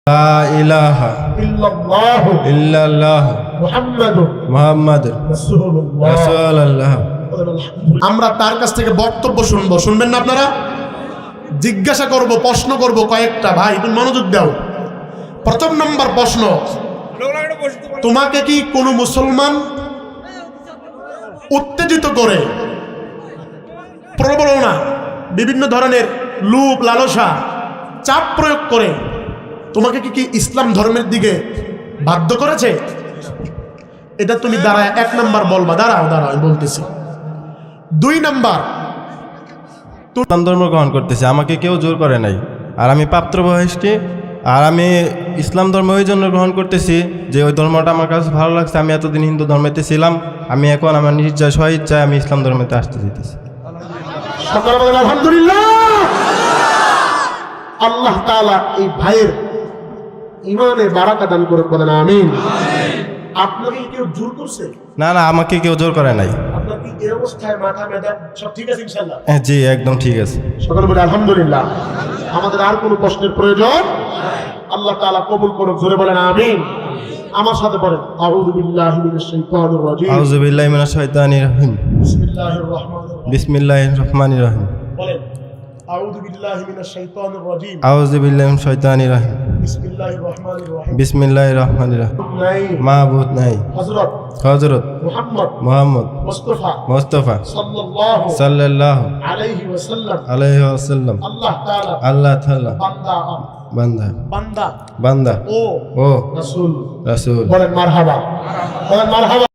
লা ইলাহা ইল্লাল্লাহু ইল্লাল্লাহ মুহাম্মাদুর রাসূলুল্লাহ। আমরা তার কাছ থেকে বক্তব্য শুনবো, শুনবেন না আপনারা? জিজ্ঞাসা করব, প্রশ্ন করব কয়েকটা। ভাই তুমি মনোযোগ দাও। প্রথম নম্বর প্রশ্ন, তোমাকে কি কোনো মুসলমান উত্তেজিত করে, প্রবণতা, বিভিন্ন ধরনের লোভ লালসা, চাপ প্রয়োগ করে তোমাকে কি ইসলাম ধর্মের দিকে বাধ্য করেছে? এটা তুমি দাঁড়ায় এক নাম্বার বলবা। দাঁড়াও আমি বলতেছি। দুই নাম্বার, ইসলাম ধর্ম গ্রহণ করতেছি, আমাকে কেউ জোর করে নাই। আর আমি প্রাপ্তবয়স্ক, আর আমি ইসলাম ধর্ম ওই জন্য গ্রহণ করতেছি যে ওই ধর্মটা আমার কাছে ভালো লাগছে। আমি এতদিন হিন্দু ধর্মেতে ছিলাম, আমি এখন আমার নিজ ইচ্ছায় স্বইচ্ছায় আমি ইসলাম ধর্মেতে আসতে চাইতেছি। আলহামদুলিল্লাহ। আল্লাহ তাআলা এই ভাইয়ের ঈমানে বারাকা দান করে, বলেন আমিন। আপনাকে কেউ জোর করছে? না, আমাকে কেউ জোর করে নাই। আপনার কি এই অবস্থায় মাথা ব্যথা সব ঠিক আছে ইনশাআল্লাহ? জি, একদম ঠিক আছে। সকলে বলে আলহামদুলিল্লাহ। আমাদের আর কোনো প্রশ্নের প্রয়োজন? আল্লাহ তাআলা কবুল করুন, জোরে বলেন আমিন। আমার সাথে বলেন, আউযু বিল্লাহি মিনাশ শাইতানির রাজীম। আউযু বিল্লাহি মিনাশ শাইতানির রাজিম। বিসমিল্লাহির রহমানির রহিম। বিসমিল্লাহির রহমানির রহিম। বলেন, আউযু বিল্লাহি মিনাশ শাইতানির রাজীম। আউযু বিল্লাহি মিনাশ শাইতানির রাজিম। বিসমিল্লাহির রহমানির রহিম। বিসমিল্লাহির রহমানির রহিম। মাবুদ নাই, হযরত মুহাম্মদ মুস্তাফা সাল্লাল্লাহু আলাইহি ওয়াসাল্লাম আল্লাহ তাআলা বান্দা ও রাসূল। বলেন মারহাবা, বলেন মারহাবা।